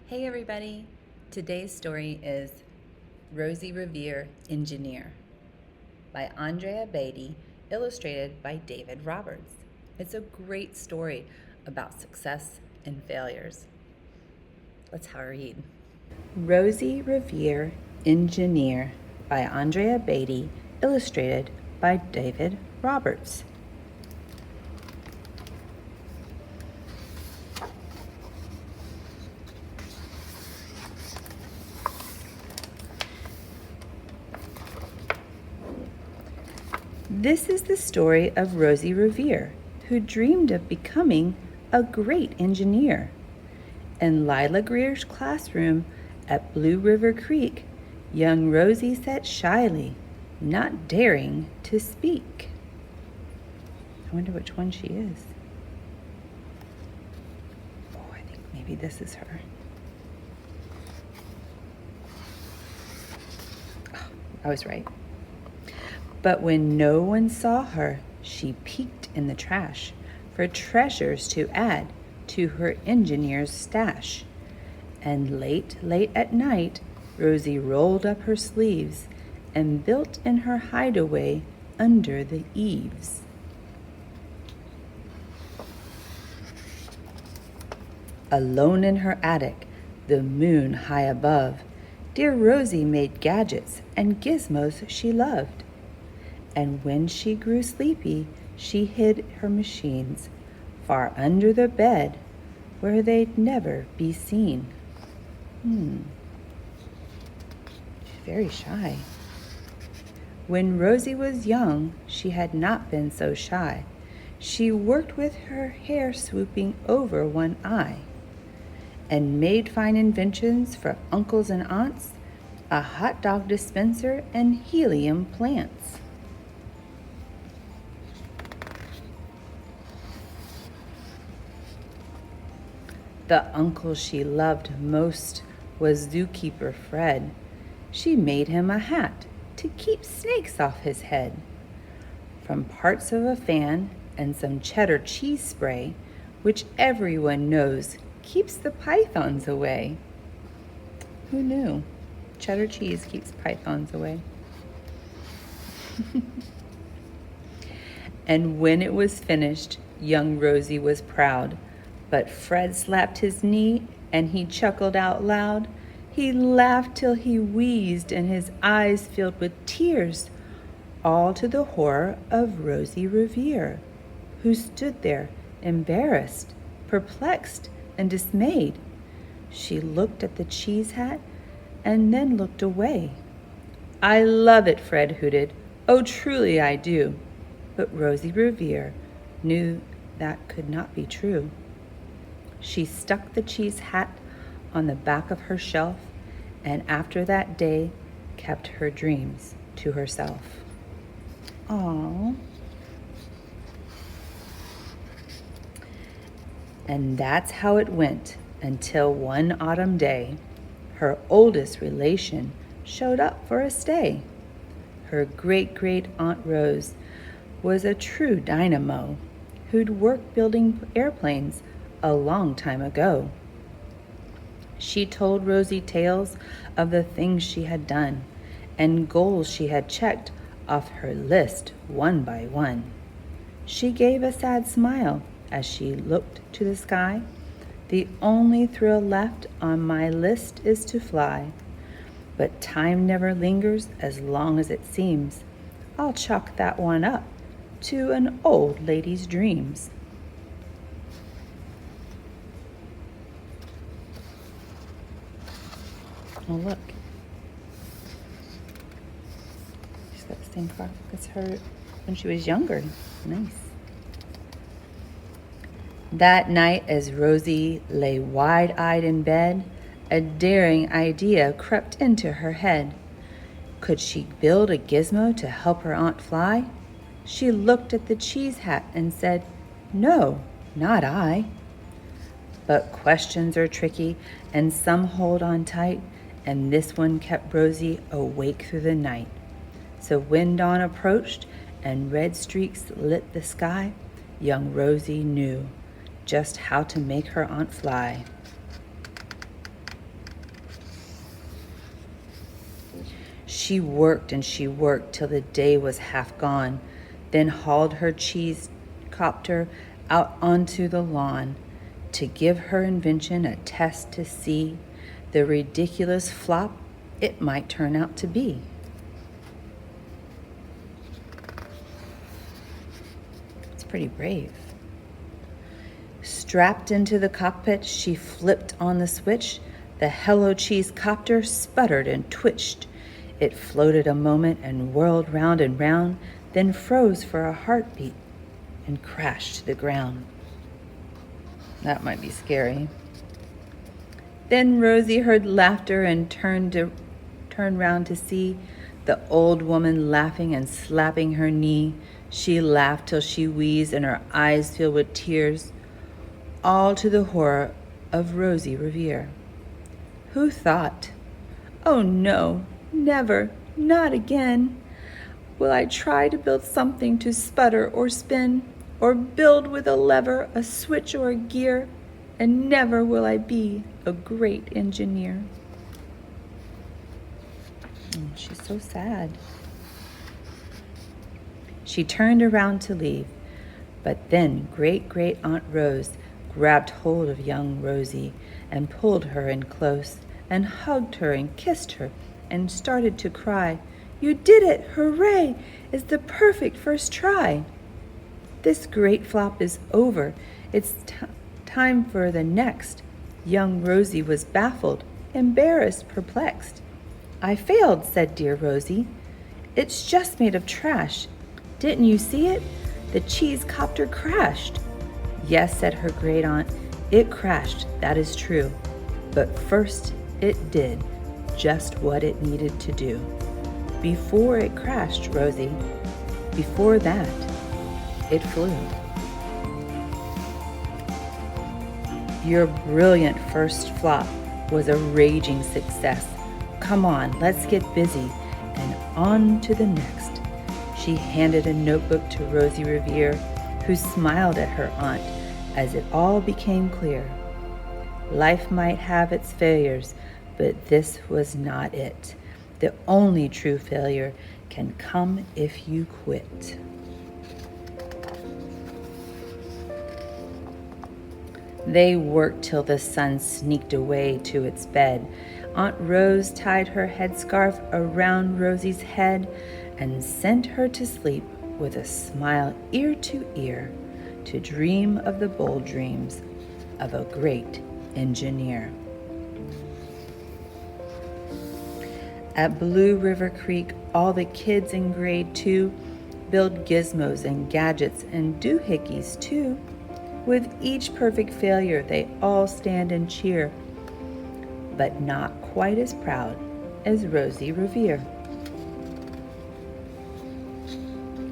Hey everybody! Today's story is Rosie Revere Engineer by Andrea Beaty, illustrated by David Roberts. It's a great story about success and failures. Let's have a read. Rosie Revere Engineer by Andrea Beaty, illustrated by David Roberts. This is the story of Rosie Revere, who dreamed of becoming a great engineer. In Lila Greer's classroom at Blue River Creek, young Rosie sat shyly, not daring to speak. I wonder which one she is. Oh, I think maybe this is her. Oh, I was right. But when no one saw her, she peeked in the trash for treasures to add to her engineer's stash. And late at night, Rosie rolled up her sleeves and built in her hideaway under the eaves. Alone in her attic, the moon high above, dear Rosie made gadgets and gizmos she loved. And when she grew sleepy, she hid her machines far under the bed where they'd never be seen. She's very shy. When Rosie was young, she had not been so shy. She worked with her hair swooping over one eye and made fine inventions for uncles and aunts, a hot dog dispenser and helium plants. The uncle she loved most was zookeeper Fred. She made him a hat to keep snakes off his head. From parts of a fan and some cheddar cheese spray, which everyone knows keeps the pythons away. Who knew? Cheddar cheese keeps pythons away. And when it was finished, young Rosie was proud. But Fred slapped his knee and he chuckled out loud. He laughed till he wheezed and his eyes filled with tears, all to the horror of Rosie Revere, who stood there embarrassed, perplexed, and dismayed. She looked at the cheese hat and then looked away. "I love it," Fred hooted. "Oh, truly I do." But Rosie Revere knew that could not be true. She stuck the cheese hat on the back of her shelf, and after that day kept her dreams to herself. Aww. And that's how it went until one autumn day, her oldest relation showed up for a stay. Her great-great-aunt Rose was a true dynamo who'd worked building airplanes a long time ago. She told Rosie tales of the things she had done and goals she had checked off her list one by one. She gave a sad smile as she looked to the sky. "The only thrill left on my list is to fly. But time never lingers as long as it seems. I'll chalk that one up to an old lady's dreams." Oh, look. She's got the same frock as her when she was younger. Nice. That night, as Rosie lay wide-eyed in bed, a daring idea crept into her head. Could she build a gizmo to help her aunt fly? She looked at the cheese hat and said, "No, not I." But questions are tricky, and some hold on tight, and this one kept Rosie awake through the night. So when dawn approached and red streaks lit the sky, young Rosie knew just how to make her aunt fly. She worked and she worked till the day was half gone, then hauled her cheese copter out onto the lawn to give her invention a test to see the ridiculous flop it might turn out to be. It's pretty brave. Strapped into the cockpit, she flipped on the switch. The Hello Cheese copter sputtered and twitched. It floated a moment and whirled round and round, then froze for a heartbeat and crashed to the ground. That might be scary. Then Rosie heard laughter and turned round to see the old woman laughing and slapping her knee. She laughed till she wheezed and her eyes filled with tears, all to the horror of Rosie Revere. Who thought, "Oh no, never, not again, will I try to build something to sputter or spin, or build with a lever, a switch, or a gear, and never will I be a great engineer." She's so sad. She turned around to leave, but then Great Aunt Rose grabbed hold of young Rosie and pulled her in close and hugged her and kissed her and started to cry. "You did it! Hooray! It's the perfect first try. This great flop is over. It's time for the next." Young Rosie was baffled, embarrassed, perplexed. "I failed," said dear Rosie. "It's just made of trash. Didn't you see it? The cheese copter crashed." "Yes," said her great aunt, "it crashed, that is true. But first it did just what it needed to do. Before it crashed, Rosie, before that, it flew." Your brilliant first flop was a raging success. Come on, let's get busy and on to the next. She handed a notebook to Rosie Revere, who smiled at her aunt as it all became clear. Life might have its failures, but this was not it. The only true failure can come if you quit. They worked till the sun sneaked away to its bed. Aunt Rose tied her headscarf around Rosie's head and sent her to sleep with a smile ear to ear, to dream of the bold dreams of a great engineer. At Blue River Creek, all the kids in grade 2 build gizmos and gadgets and doohickeys too. With each perfect failure, they all stand and cheer, but not quite as proud as Rosie Revere.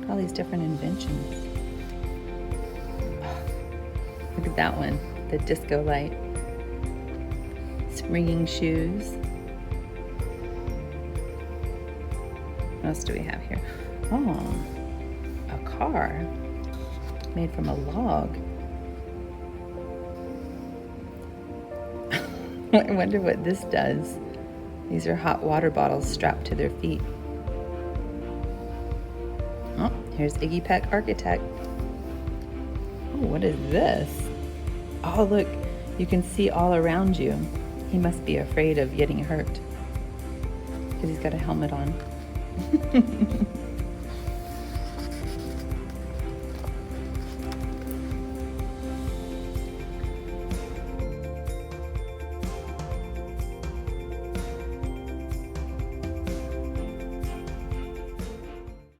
All these different inventions. Look at that one, the disco light. Springing shoes. What else do we have here? Oh, a car made from a log. I wonder what this does. These are hot water bottles strapped to their feet. Oh, here's Iggy Peck Architect. Oh, what is this? Oh, look, you can see all around you. He must be afraid of getting hurt because he's got a helmet on.